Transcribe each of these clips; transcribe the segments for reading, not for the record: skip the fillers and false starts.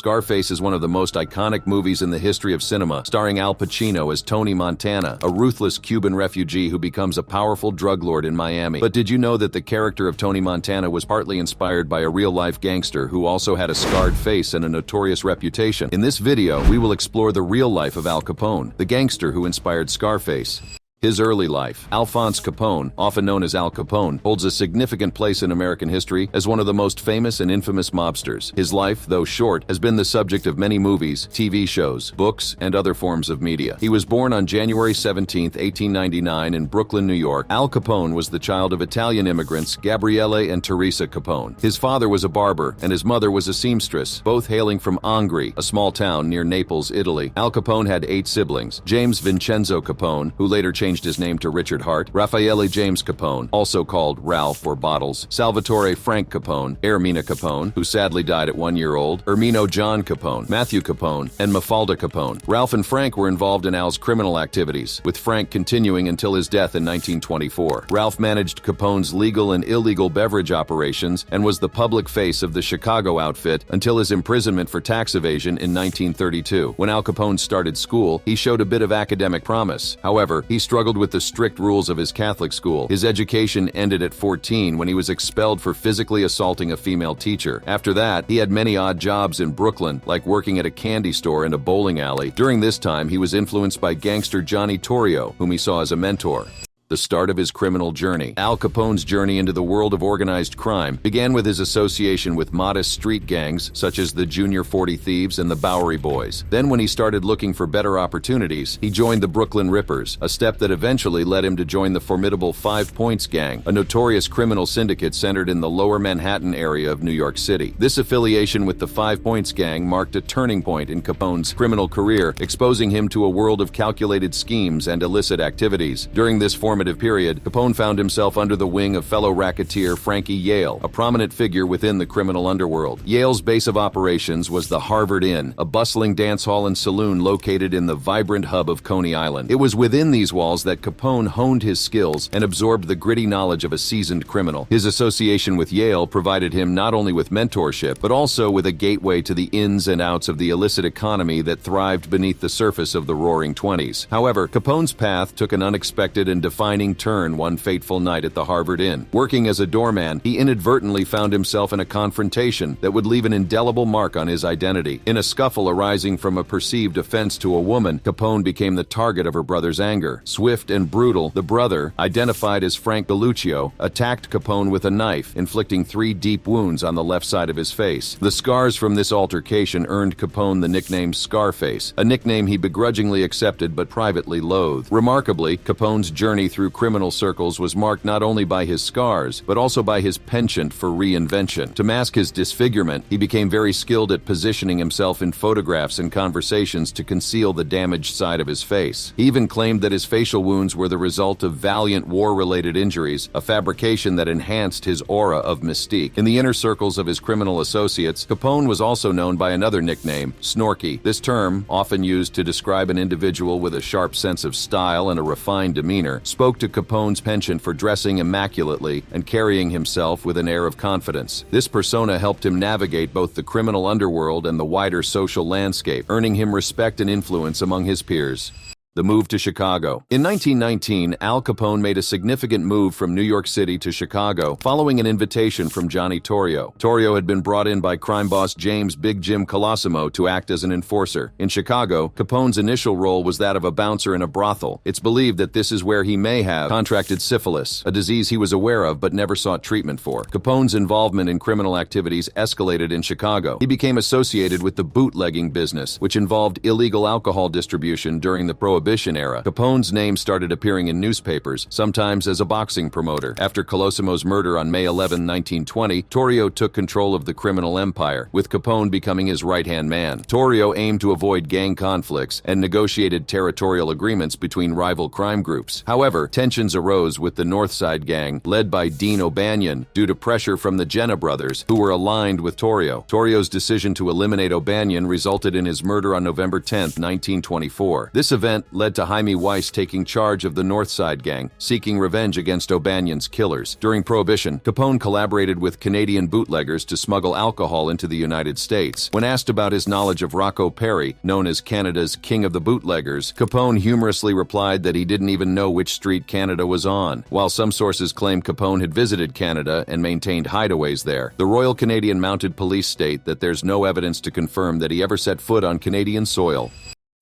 Scarface is one of the most iconic movies in the history of cinema, starring Al Pacino as Tony Montana, a ruthless Cuban refugee who becomes a powerful drug lord in Miami. But did you know that the character of Tony Montana was partly inspired by a real-life gangster who also had a scarred face and a notorious reputation? In this video, we will explore the real life of Al Capone, the gangster who inspired Scarface. His early life. Alphonse Capone, often known as Al Capone, holds a significant place in American history as one of the most famous and infamous mobsters. His life, though short, has been the subject of many movies, TV shows, books, and other forms of media. He was born on January 17, 1899 in Brooklyn, New York. Al Capone was the child of Italian immigrants Gabriele and Teresa Capone. His father was a barber and his mother was a seamstress, both hailing from Angri, a small town near Naples, Italy. Al Capone had 8 siblings: James Vincenzo Capone, who later changed his name to Richard Hart; Raffaele James Capone, also called Ralph or Bottles; Salvatore Frank Capone; Ermina Capone, who sadly died at 1 year old; Ermino John Capone; Matthew Capone, and Mafalda Capone. Ralph and Frank were involved in Al's criminal activities, with Frank continuing until his death in 1924. Ralph managed Capone's legal and illegal beverage operations and was the public face of the Chicago outfit until his imprisonment for tax evasion in 1932. When Al Capone started school, he showed a bit of academic promise. However, he struggled with the strict rules of his Catholic school. His education ended at 14 when he was expelled for physically assaulting a female teacher. After that, he had many odd jobs in Brooklyn, like working at a candy store and a bowling alley. During this time, he was influenced by gangster Johnny Torrio, whom he saw as a mentor. The start of his criminal journey. Al Capone's journey into the world of organized crime began with his association with modest street gangs such as the Junior 40 Thieves and the Bowery Boys. Then, when he started looking for better opportunities, he joined the Brooklyn Rippers, a step that eventually led him to join the formidable 5 Points Gang, a notorious criminal syndicate centered in the lower Manhattan area of New York City. This affiliation with the 5 Points Gang marked a turning point in Capone's criminal career, exposing him to a world of calculated schemes and illicit activities. During this formative period, Capone found himself under the wing of fellow racketeer Frankie Yale, a prominent figure within the criminal underworld. Yale's base of operations was the Harvard Inn, a bustling dance hall and saloon located in the vibrant hub of Coney Island. It was within these walls that Capone honed his skills and absorbed the gritty knowledge of a seasoned criminal. His association with Yale provided him not only with mentorship, but also with a gateway to the ins and outs of the illicit economy that thrived beneath the surface of the Roaring Twenties. However, Capone's path took an unexpected and defining turn one fateful night at the Harvard Inn. Working as a doorman, he inadvertently found himself in a confrontation that would leave an indelible mark on his identity. In a scuffle arising from a perceived offense to a woman, Capone became the target of her brother's anger. Swift and brutal, the brother, identified as Frank Galluccio, attacked Capone with a knife, inflicting 3 deep wounds on the left side of his face. The scars from this altercation earned Capone the nickname Scarface, a nickname he begrudgingly accepted but privately loathed. Remarkably, Capone's journey through criminal circles was marked not only by his scars, but also by his penchant for reinvention. To mask his disfigurement, he became very skilled at positioning himself in photographs and conversations to conceal the damaged side of his face. He even claimed that his facial wounds were the result of valiant war-related injuries, a fabrication that enhanced his aura of mystique. In the inner circles of his criminal associates, Capone was also known by another nickname, Snorky. This term, often used to describe an individual with a sharp sense of style and a refined demeanor, spoke to Capone's penchant for dressing immaculately and carrying himself with an air of confidence. This persona helped him navigate both the criminal underworld and the wider social landscape, earning him respect and influence among his peers. The move to Chicago. In 1919, Al Capone made a significant move from New York City to Chicago, following an invitation from Johnny Torrio. Torrio had been brought in by crime boss James Big Jim Colosimo to act as an enforcer. In Chicago, Capone's initial role was that of a bouncer in a brothel. It's believed that this is where he may have contracted syphilis, a disease he was aware of but never sought treatment for. Capone's involvement in criminal activities escalated in Chicago. He became associated with the bootlegging business, which involved illegal alcohol distribution during the Prohibition era. Capone's name started appearing in newspapers, sometimes as a boxing promoter. After Colosimo's murder on May 11, 1920, Torrio took control of the criminal empire, with Capone becoming his right-hand man. Torrio aimed to avoid gang conflicts and negotiated territorial agreements between rival crime groups. However, tensions arose with the North Side Gang, led by Dean O'Banion, due to pressure from the Jenna brothers, who were aligned with Torrio. Torrio's decision to eliminate O'Banion resulted in his murder on November 10, 1924. This event led to Jaime Weiss taking charge of the North Side Gang, seeking revenge against O'Banion's killers. During Prohibition, Capone collaborated with Canadian bootleggers to smuggle alcohol into the United States. When asked about his knowledge of Rocco Perry, known as Canada's King of the Bootleggers, Capone humorously replied that he didn't even know which street Canada was on. While some sources claim Capone had visited Canada and maintained hideaways there, the Royal Canadian Mounted Police state that there's no evidence to confirm that he ever set foot on Canadian soil.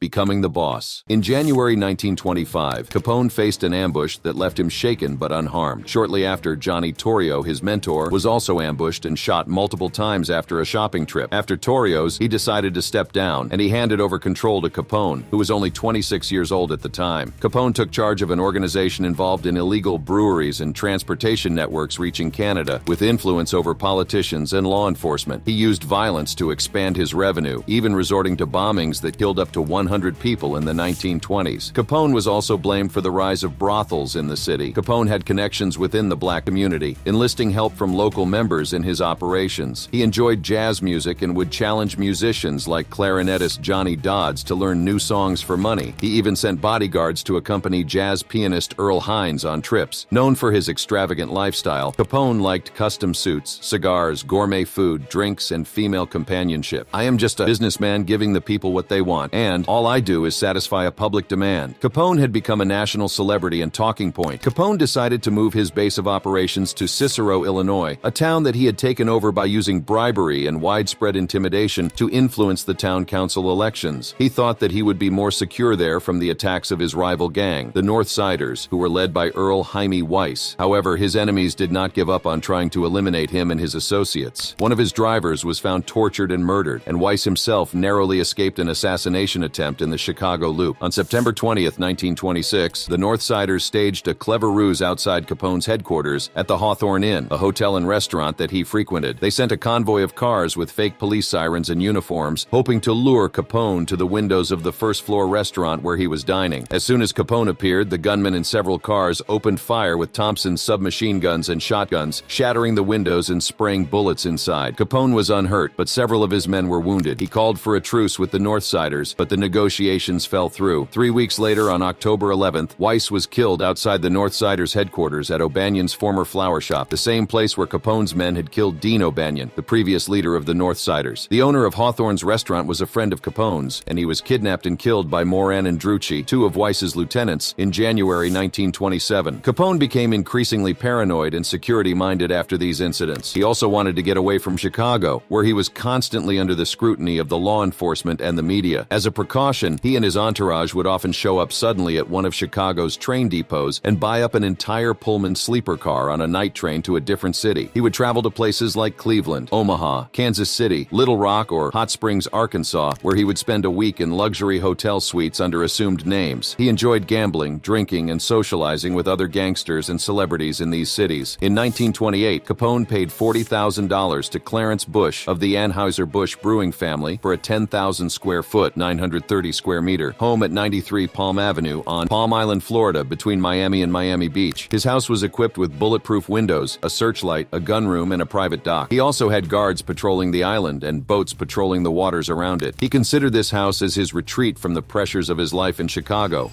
Becoming the boss. In January 1925, Capone faced an ambush that left him shaken but unharmed. Shortly after, Johnny Torrio, his mentor, was also ambushed and shot multiple times after a shopping trip. After Torrio's, he decided to step down, and he handed over control to Capone, who was only 26 years old at the time. Capone took charge of an organization involved in illegal breweries and transportation networks reaching Canada, with influence over politicians and law enforcement. He used violence to expand his revenue, even resorting to bombings that killed up to 100 people in the 1920s. Capone was also blamed for the rise of brothels in the city. Capone had connections within the black community, enlisting help from local members in his operations. He enjoyed jazz music and would challenge musicians like clarinetist Johnny Dodds to learn new songs for money. He even sent bodyguards to accompany jazz pianist Earl Hines on trips. Known for his extravagant lifestyle, Capone liked custom suits, cigars, gourmet food, drinks, and female companionship. "I am just a businessman giving the people what they want, and all I do is satisfy a public demand." Capone had become a national celebrity and talking point. Capone decided to move his base of operations to Cicero, Illinois, a town that he had taken over by using bribery and widespread intimidation to influence the town council elections. He thought that he would be more secure there from the attacks of his rival gang, the North Siders, who were led by Earl Jaime Weiss. However, his enemies did not give up on trying to eliminate him and his associates. One of his drivers was found tortured and murdered, and Weiss himself narrowly escaped an assassination attempt in the Chicago Loop. On September 20th, 1926, the Northsiders staged a clever ruse outside Capone's headquarters at the Hawthorne Inn, a hotel and restaurant that he frequented. They sent a convoy of cars with fake police sirens and uniforms, hoping to lure Capone to the windows of the first-floor restaurant where he was dining. As soon as Capone appeared, the gunmen in several cars opened fire with Thompson's submachine guns and shotguns, shattering the windows and spraying bullets inside. Capone was unhurt, but several of his men were wounded. He called for a truce with the Northsiders, but the negotiations fell through. 3 weeks later, on October 11th, Weiss was killed outside the Northsiders' headquarters at O'Banion's former flower shop, the same place where Capone's men had killed Dean O'Banion, the previous leader of the Northsiders. The owner of Hawthorne's restaurant was a friend of Capone's, and he was kidnapped and killed by Moran and Drucci, two of Weiss's lieutenants, in January 1927. Capone became increasingly paranoid and security-minded after these incidents. He also wanted to get away from Chicago, where he was constantly under the scrutiny of the law enforcement and the media. As a precaution, he and his entourage would often show up suddenly at one of Chicago's train depots and buy up an entire Pullman sleeper car on a night train to a different city. He would travel to places like Cleveland, Omaha, Kansas City, Little Rock, or Hot Springs, Arkansas, where he would spend a week in luxury hotel suites under assumed names. He enjoyed gambling, drinking, and socializing with other gangsters and celebrities in these cities. In 1928, Capone paid $40,000 to Clarence Bush of the Anheuser-Busch brewing family for a 10,000 square foot, 930 square meter home at 93 Palm Avenue on Palm Island, Florida, between Miami and Miami Beach. His house was equipped with bulletproof windows, a searchlight, a gun room, and a private dock. He also had guards patrolling the island and boats patrolling the waters around it. He considered this house as his retreat from the pressures of his life in Chicago.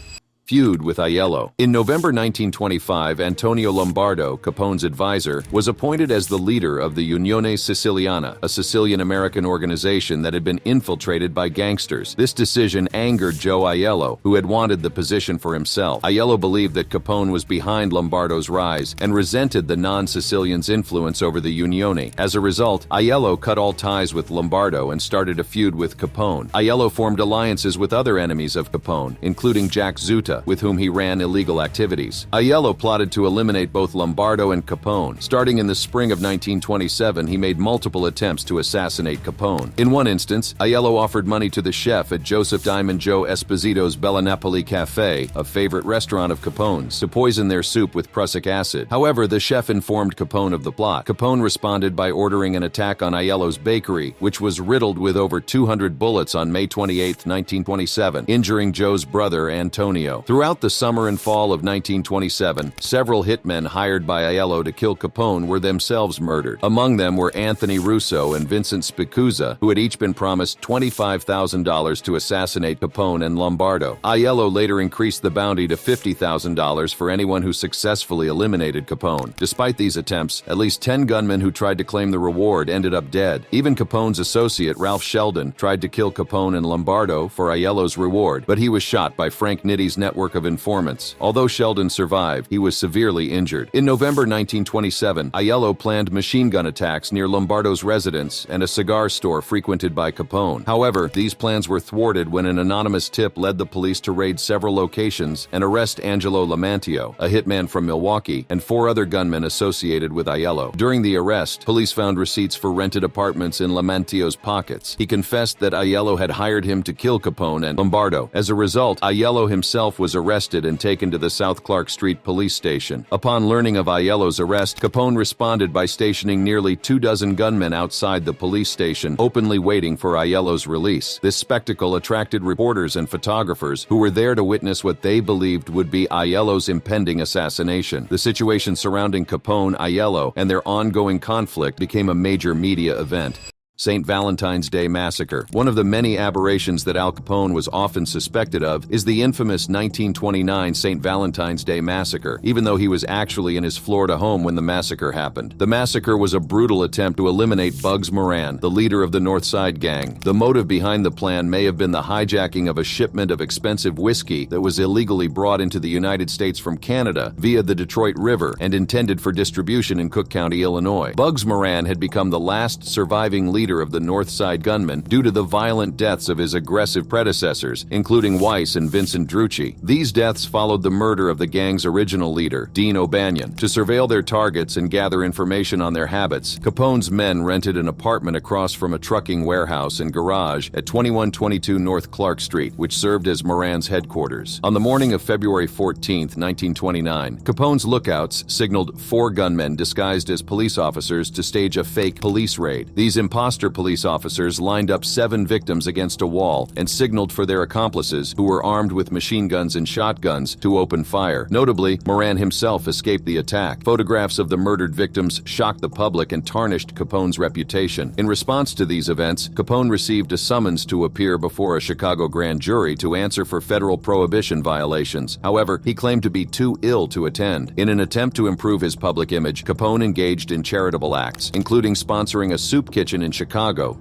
Feud with Aiello. In November 1925, Antonio Lombardo, Capone's advisor, was appointed as the leader of the Unione Siciliana, a Sicilian-American organization that had been infiltrated by gangsters. This decision angered Joe Aiello, who had wanted the position for himself. Aiello believed that Capone was behind Lombardo's rise and resented the non-Sicilians' influence over the Unione. As a result, Aiello cut all ties with Lombardo and started a feud with Capone. Aiello formed alliances with other enemies of Capone, including Jack Zuta, with whom he ran illegal activities. Aiello plotted to eliminate both Lombardo and Capone. Starting in the spring of 1927, he made multiple attempts to assassinate Capone. In one instance, Aiello offered money to the chef at Joseph Diamond Joe Esposito's Bella Napoli Cafe, a favorite restaurant of Capone's, to poison their soup with prussic acid. However, the chef informed Capone of the plot. Capone responded by ordering an attack on Aiello's bakery, which was riddled with over 200 bullets on May 28, 1927, injuring Joe's brother, Antonio. Throughout the summer and fall of 1927, several hitmen hired by Aiello to kill Capone were themselves murdered. Among them were Anthony Russo and Vincent Spicuzza, who had each been promised $25,000 to assassinate Capone and Lombardo. Aiello later increased the bounty to $50,000 for anyone who successfully eliminated Capone. Despite these attempts, at least 10 gunmen who tried to claim the reward ended up dead. Even Capone's associate, Ralph Sheldon, tried to kill Capone and Lombardo for Aiello's reward, but he was shot by Frank Nitti's network of informants. Although Sheldon survived, he was severely injured. In November 1927, Aiello planned machine gun attacks near Lombardo's residence and a cigar store frequented by Capone. However, these plans were thwarted when an anonymous tip led the police to raid several locations and arrest Angelo Lamantio, a hitman from Milwaukee, and 4 other gunmen associated with Aiello. During the arrest, police found receipts for rented apartments in Lamantio's pockets. He confessed that Aiello had hired him to kill Capone and Lombardo. As a result, Aiello himself was arrested and taken to the South Clark Street police station. Upon learning of Aiello's arrest, Capone responded by stationing nearly 24 gunmen outside the police station, openly waiting for Aiello's release. This spectacle attracted reporters and photographers who were there to witness what they believed would be Aiello's impending assassination. The situation surrounding Capone, Aiello, and their ongoing conflict became a major media event. St. Valentine's Day Massacre. One of the many aberrations that Al Capone was often suspected of is the infamous 1929 St. Valentine's Day Massacre, even though he was actually in his Florida home when the massacre happened. The massacre was a brutal attempt to eliminate Bugs Moran, the leader of the North Side Gang. The motive behind the plan may have been the hijacking of a shipment of expensive whiskey that was illegally brought into the United States from Canada via the Detroit River and intended for distribution in Cook County, Illinois. Bugs Moran had become the last surviving leader of the North Side gunmen due to the violent deaths of his aggressive predecessors, including Weiss and Vincent Drucci. These deaths followed the murder of the gang's original leader, Dean O'Banion. To surveil their targets and gather information on their habits, Capone's men rented an apartment across from a trucking warehouse and garage at 2122 North Clark Street, which served as Moran's headquarters. On the morning of February 14, 1929, Capone's lookouts signaled 4 gunmen disguised as police officers to stage a fake police raid. These imposter police officers lined up 7 victims against a wall and signaled for their accomplices, who were armed with machine guns and shotguns, to open fire. Notably, Moran himself escaped the attack. Photographs of the murdered victims shocked the public and tarnished Capone's reputation. In response to these events, Capone received a summons to appear before a Chicago grand jury to answer for federal prohibition violations. However, he claimed to be too ill to attend. In an attempt to improve his public image, Capone engaged in charitable acts, including sponsoring a soup kitchen in Chicago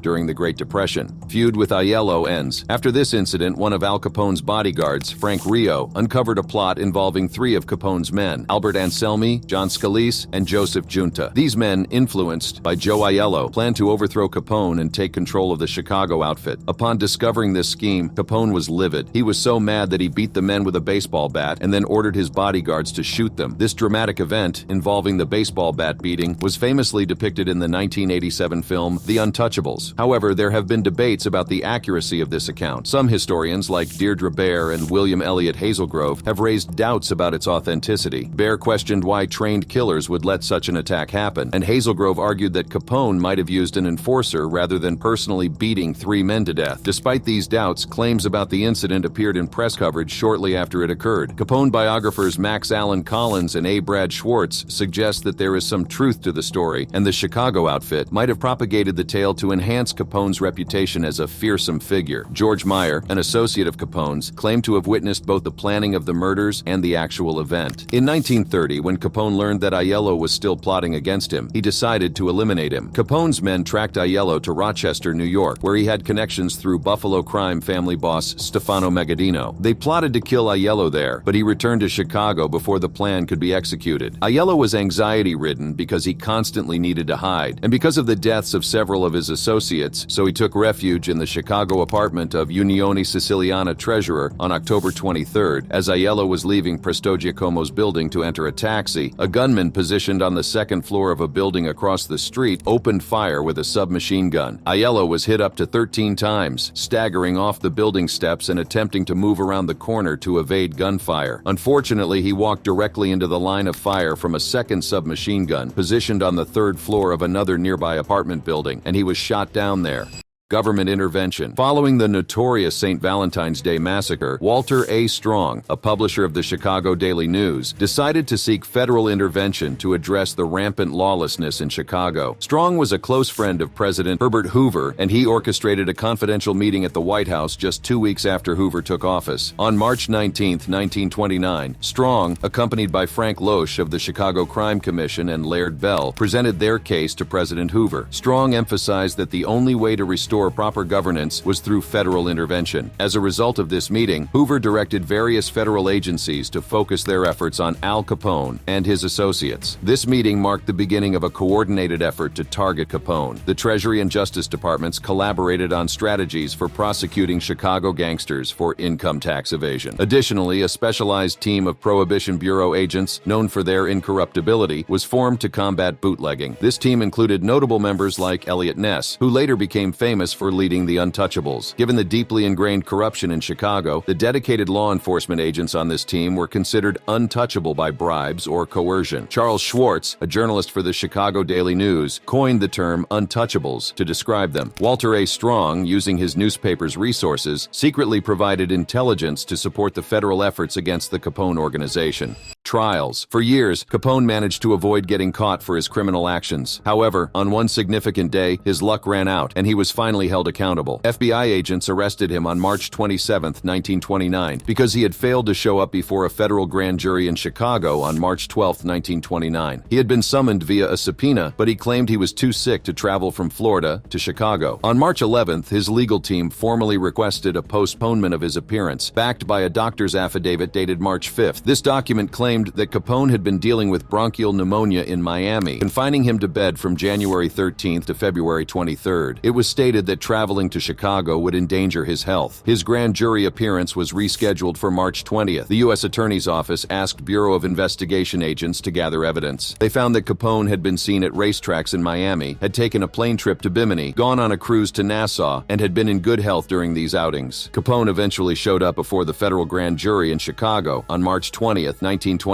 during the Great Depression. Feud with Aiello ends. After this incident, one of Al Capone's bodyguards, Frank Rio, uncovered a plot involving 3 of Capone's men, Albert Anselmi, John Scalise, and Joseph Junta. These men, influenced by Joe Aiello, planned to overthrow Capone and take control of the Chicago outfit. Upon discovering this scheme, Capone was livid. He was so mad that he beat the men with a baseball bat and then ordered his bodyguards to shoot them. This dramatic event, involving the baseball bat beating, was famously depicted in the 1987 film The Untouchables. However, there have been debates about the accuracy of this account. Some historians, like Deirdre Bair and William Elliott Hazelgrove, have raised doubts about its authenticity. Bair questioned why trained killers would let such an attack happen, and Hazelgrove argued that Capone might have used an enforcer rather than personally beating 3 men to death. Despite these doubts, claims about the incident appeared in press coverage shortly after it occurred. Capone biographers Max Allen Collins and A. Brad Schwartz suggest that there is some truth to the story, and the Chicago outfit might have propagated the tale to enhance Capone's reputation as a fearsome figure. George Meyer, an associate of Capone's, claimed to have witnessed both the planning of the murders and the actual event. In 1930, when Capone learned that Aiello was still plotting against him, he decided to eliminate him. Capone's men tracked Aiello to Rochester, New York, where he had connections through Buffalo crime family boss Stefano Megadino. They plotted to kill Aiello there, but he returned to Chicago before the plan could be executed. Aiello was anxiety-ridden because he constantly needed to hide, and because of the deaths of several of his associates, so he took refuge in the Chicago apartment of Unione Siciliana treasurer on October 23rd. As Aiello was leaving Presto Giacomo's building to enter a taxi, a gunman positioned on the 2nd floor of a building across the street opened fire with a submachine gun. Aiello was hit up to 13 times, staggering off the building steps and attempting to move around the corner to evade gunfire. Unfortunately, he walked directly into the line of fire from a second submachine gun positioned on the 3rd floor of another nearby apartment building, and he was shot down there. Government intervention. Following the notorious St. Valentine's Day Massacre, Walter A. Strong, a publisher of the Chicago Daily News, decided to seek federal intervention to address the rampant lawlessness in Chicago. Strong was a close friend of President Herbert Hoover, and he orchestrated a confidential meeting at the White House just 2 weeks after Hoover took office. On March 19, 1929, Strong, accompanied by Frank Loesch of the Chicago Crime Commission and Laird Bell, presented their case to President Hoover. Strong emphasized that the only way to restore proper governance was through federal intervention. As a result of this meeting, Hoover directed various federal agencies to focus their efforts on Al Capone and his associates. This meeting marked the beginning of a coordinated effort to target Capone. The Treasury and Justice Departments collaborated on strategies for prosecuting Chicago gangsters for income tax evasion. Additionally, a specialized team of Prohibition Bureau agents, known for their incorruptibility, was formed to combat bootlegging. This team included notable members like Eliot Ness, who later became famous for leading the Untouchables. Given the deeply ingrained corruption in Chicago, the dedicated law enforcement agents on this team were considered untouchable by bribes or coercion. Charles Schwartz, a journalist for the Chicago Daily News, coined the term untouchables to describe them. Walter A. Strong, using his newspaper's resources, secretly provided intelligence to support the federal efforts against the Capone organization. Trials. For years, Capone managed to avoid getting caught for his criminal actions. However, on one significant day, his luck ran out, and he was finally held accountable. FBI agents arrested him on March 27, 1929, because he had failed to show up before a federal grand jury in Chicago on March 12, 1929. He had been summoned via a subpoena, but he claimed he was too sick to travel from Florida to Chicago. On March 11th, his legal team formally requested a postponement of his appearance, backed by a doctor's affidavit dated March 5th. This document claimed that Capone had been dealing with bronchial pneumonia in Miami, confining him to bed from January 13th to February 23rd. It was stated that traveling to Chicago would endanger his health. His grand jury appearance was rescheduled for March 20th. The U.S. Attorney's Office asked Bureau of Investigation agents to gather evidence. They found that Capone had been seen at racetracks in Miami, had taken a plane trip to Bimini, gone on a cruise to Nassau, and had been in good health during these outings. Capone eventually showed up before the federal grand jury in Chicago on March 20th, 1929.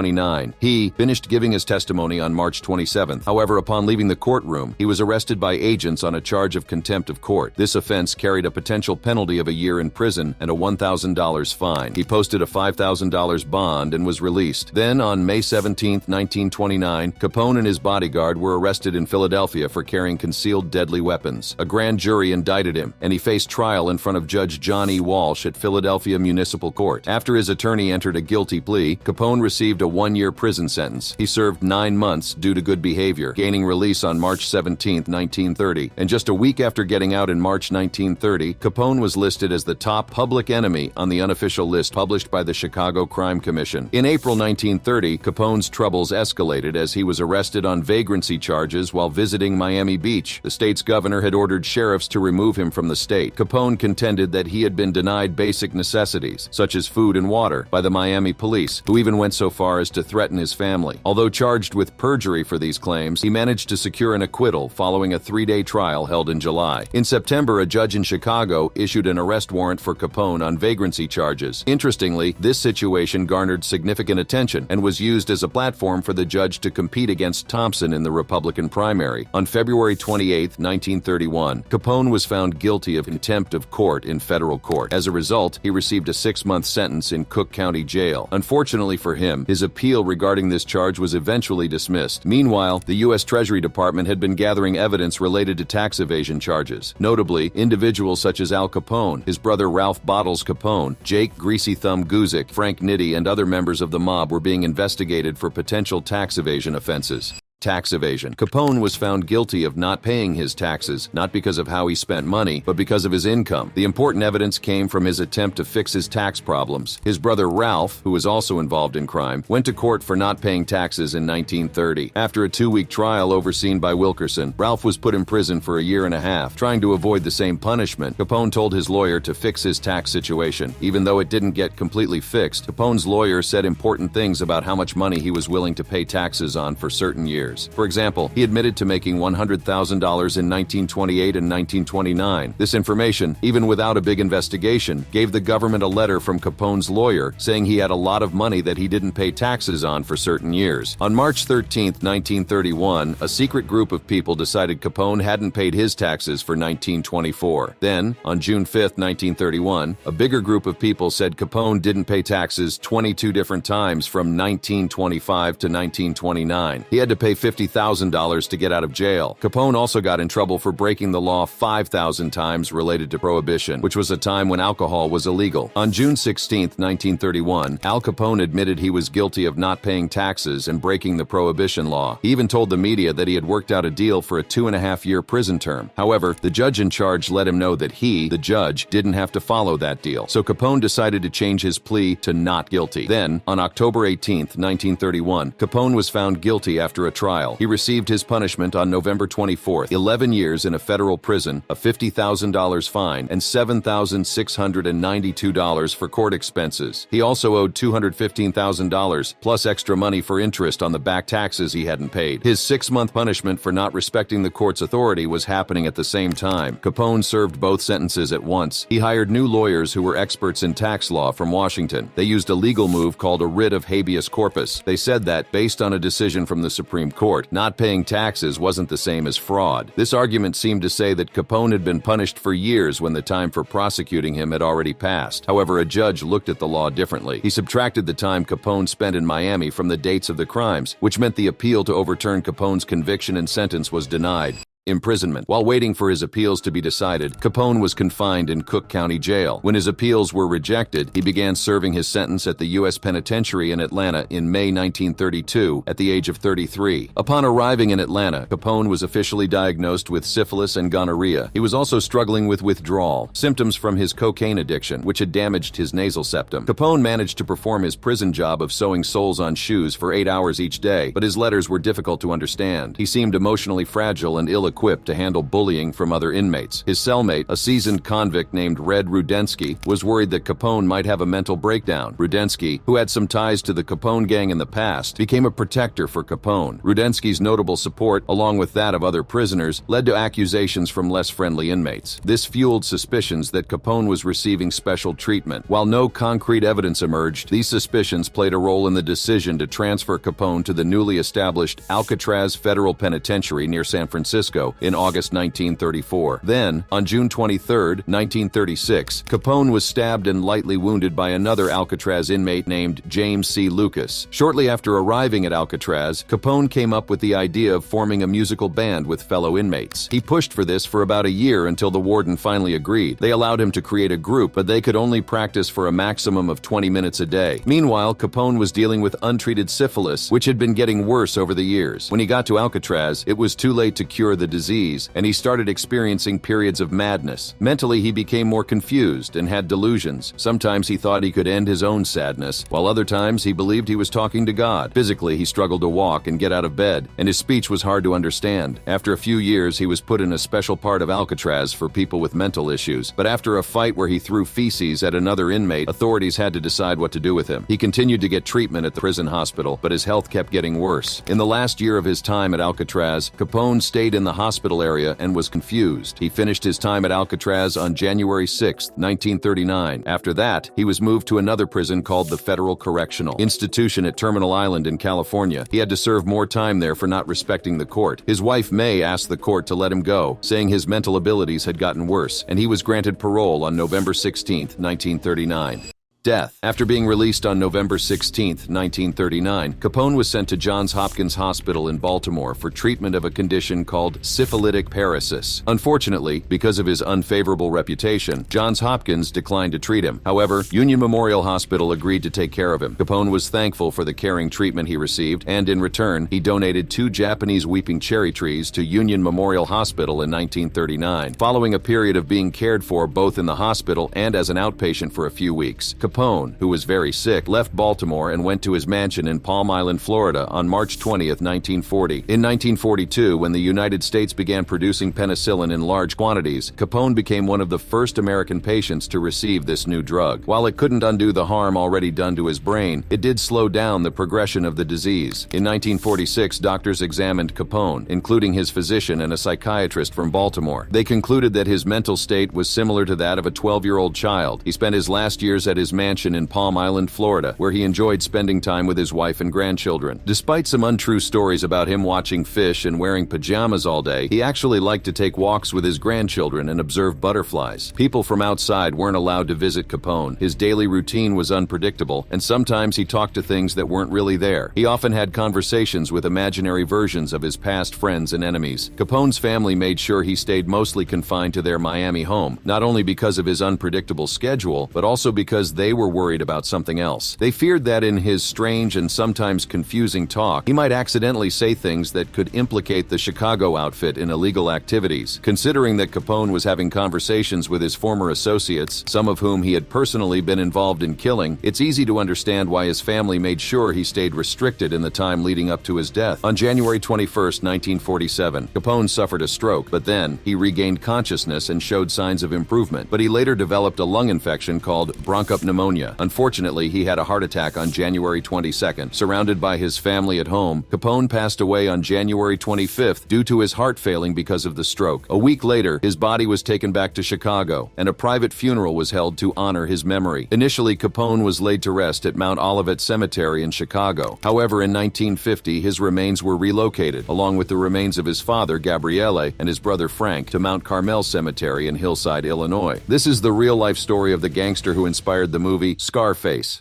He finished giving his testimony on March 27th. However, upon leaving the courtroom, he was arrested by agents on a charge of contempt of court. This offense carried a potential penalty of a year in prison and a $1,000 fine. He posted a $5,000 bond and was released. Then, on May 17, 1929, Capone and his bodyguard were arrested in Philadelphia for carrying concealed deadly weapons. A grand jury indicted him, and he faced trial in front of Judge John E. Walsh at Philadelphia Municipal Court. After his attorney entered a guilty plea, Capone received a one-year prison sentence. He served 9 months due to good behavior, gaining release on March 17, 1930. And just a week after getting out in March 1930, Capone was listed as the top public enemy on the unofficial list published by the Chicago Crime Commission. In April 1930, Capone's troubles escalated as he was arrested on vagrancy charges while visiting Miami Beach. The state's governor had ordered sheriffs to remove him from the state. Capone contended that he had been denied basic necessities, such as food and water, by the Miami police, who even went so far as to threaten his family. Although charged with perjury for these claims, he managed to secure an acquittal following a 3-day trial held in July. In September, a judge in Chicago issued an arrest warrant for Capone on vagrancy charges. Interestingly, this situation garnered significant attention and was used as a platform for the judge to compete against Thompson in the Republican primary. On February 28, 1931, Capone was found guilty of contempt of court in federal court. As a result, he received a 6-month sentence in Cook County Jail. Unfortunately for him, his appeal regarding this charge was eventually dismissed. Meanwhile, the U.S. Treasury Department had been gathering evidence related to tax evasion charges. Notably, individuals such as Al Capone, his brother Ralph Bottles Capone, Jake Greasy Thumb Guzik, Frank Nitti, and other members of the mob were being investigated for potential tax evasion offenses. Tax evasion. Capone was found guilty of not paying his taxes, not because of how he spent money, but because of his income. The important evidence came from his attempt to fix his tax problems. His brother Ralph, who was also involved in crime, went to court for not paying taxes in 1930. After a 2-week trial overseen by Wilkerson, Ralph was put in prison for a year and a half. Trying to avoid the same punishment, Capone told his lawyer to fix his tax situation. Even though it didn't get completely fixed, Capone's lawyer said important things about how much money he was willing to pay taxes on for certain years. years. For example, he admitted to making $100,000 in 1928 and 1929. This information, even without a big investigation, gave the government a letter from Capone's lawyer saying he had a lot of money that he didn't pay taxes on for certain years. On March 13, 1931, a secret group of people decided Capone hadn't paid his taxes for 1924. Then, on June 5, 1931, a bigger group of people said Capone didn't pay taxes 22 different times from 1925 to 1929. He had to pay $50,000 to get out of jail. Capone also got in trouble for breaking the law 5,000 times related to Prohibition, which was a time when alcohol was illegal. On June 16, 1931, Al Capone admitted he was guilty of not paying taxes and breaking the Prohibition law. He even told the media that he had worked out a deal for a 2.5-year prison term. However, the judge in charge let him know that he, the judge, didn't have to follow that deal. So Capone decided to change his plea to not guilty. Then, on October 18, 1931, Capone was found guilty after a trial. He received his punishment on November 24, 11 years in a federal prison, a $50,000 fine, and $7,692 for court expenses. He also owed $215,000 plus extra money for interest on the back taxes he hadn't paid. His 6-month punishment for not respecting the court's authority was happening at the same time. Capone served both sentences at once. He hired new lawyers who were experts in tax law from Washington. They used a legal move called a writ of habeas corpus. They said that, based on a decision from the Supreme Court, not paying taxes wasn't the same as fraud. This argument seemed to say that Capone had been punished for years when the time for prosecuting him had already passed. However, a judge looked at the law differently. He subtracted the time Capone spent in Miami from the dates of the crimes, which meant the appeal to overturn Capone's conviction and sentence was denied. Imprisonment. While waiting for his appeals to be decided, Capone was confined in Cook County Jail. When his appeals were rejected, he began serving his sentence at the U.S. Penitentiary in Atlanta in May 1932 at the age of 33. Upon arriving in Atlanta, Capone was officially diagnosed with syphilis and gonorrhea. He was also struggling with withdrawal, symptoms from his cocaine addiction, which had damaged his nasal septum. Capone managed to perform his prison job of sewing soles on shoes for 8 hours each day, but his letters were difficult to understand. He seemed emotionally fragile and ill-equipped to handle bullying from other inmates. His cellmate, a seasoned convict named Red Rudensky, was worried that Capone might have a mental breakdown. Rudensky, who had some ties to the Capone gang in the past, became a protector for Capone. Rudensky's notable support, along with that of other prisoners, led to accusations from less friendly inmates. This fueled suspicions that Capone was receiving special treatment. While no concrete evidence emerged, these suspicions played a role in the decision to transfer Capone to the newly established Alcatraz Federal Penitentiary near San Francisco in August 1934. Then, on June 23, 1936, Capone was stabbed and lightly wounded by another Alcatraz inmate named James C. Lucas. Shortly after arriving at Alcatraz, Capone came up with the idea of forming a musical band with fellow inmates. He pushed for this for about a year until the warden finally agreed. They allowed him to create a group, but they could only practice for a maximum of 20 minutes a day. Meanwhile, Capone was dealing with untreated syphilis, which had been getting worse over the years. When he got to Alcatraz, it was too late to cure the disease, and he started experiencing periods of madness. Mentally, he became more confused and had delusions. Sometimes he thought he could end his own sadness, while other times he believed he was talking to God. Physically, he struggled to walk and get out of bed, and his speech was hard to understand. After a few years, he was put in a special part of Alcatraz for people with mental issues, but after a fight where he threw feces at another inmate, authorities had to decide what to do with him. He continued to get treatment at the prison hospital, but his health kept getting worse. In the last year of his time at Alcatraz, Capone stayed in the hospital area and was confused. He finished his time at Alcatraz on January 6, 1939. After that, he was moved to another prison called the Federal Correctional Institution at Terminal Island in California. He had to serve more time there for not respecting the court. His wife May asked the court to let him go, saying his mental abilities had gotten worse, and he was granted parole on November 16, 1939. Death. After being released on November 16, 1939, Capone was sent to Johns Hopkins Hospital in Baltimore for treatment of a condition called syphilitic paresis. Unfortunately, because of his unfavorable reputation, Johns Hopkins declined to treat him. However, Union Memorial Hospital agreed to take care of him. Capone was thankful for the caring treatment he received, and in return, he donated 2 Japanese weeping cherry trees to Union Memorial Hospital in 1939. Following a period of being cared for both in the hospital and as an outpatient for a few weeks, Capone, who was very sick, left Baltimore and went to his mansion in Palm Island, Florida on March 20th, 1940. In 1942, when the United States began producing penicillin in large quantities, Capone became one of the first American patients to receive this new drug. While it couldn't undo the harm already done to his brain, it did slow down the progression of the disease. In 1946, doctors examined Capone, including his physician and a psychiatrist from Baltimore. They concluded that his mental state was similar to that of a 12-year-old child. He spent his last years at his mansion in Palm Island, Florida, where he enjoyed spending time with his wife and grandchildren. Despite some untrue stories about him watching fish and wearing pajamas all day, he actually liked to take walks with his grandchildren and observe butterflies. People from outside weren't allowed to visit Capone. His daily routine was unpredictable, and sometimes he talked to things that weren't really there. He often had conversations with imaginary versions of his past friends and enemies. Capone's family made sure he stayed mostly confined to their Miami home, not only because of his unpredictable schedule, but also because they were worried about something else. They feared that in his strange and sometimes confusing talk, he might accidentally say things that could implicate the Chicago outfit in illegal activities. Considering that Capone was having conversations with his former associates, some of whom he had personally been involved in killing, it's easy to understand why his family made sure he stayed restricted in the time leading up to his death. On January 21st, 1947, Capone suffered a stroke, but then he regained consciousness and showed signs of improvement, but he later developed a lung infection called bronchopneumonia. Unfortunately, he had a heart attack on January 22nd. Surrounded by his family at home, Capone passed away on January 25th due to his heart failing because of the stroke. A week later, his body was taken back to Chicago, and a private funeral was held to honor his memory. Initially, Capone was laid to rest at Mount Olivet Cemetery in Chicago. However, in 1950, his remains were relocated, along with the remains of his father, Gabriele, and his brother, Frank, to Mount Carmel Cemetery in Hillside, Illinois. This is the real-life story of the gangster who inspired the movie Scarface.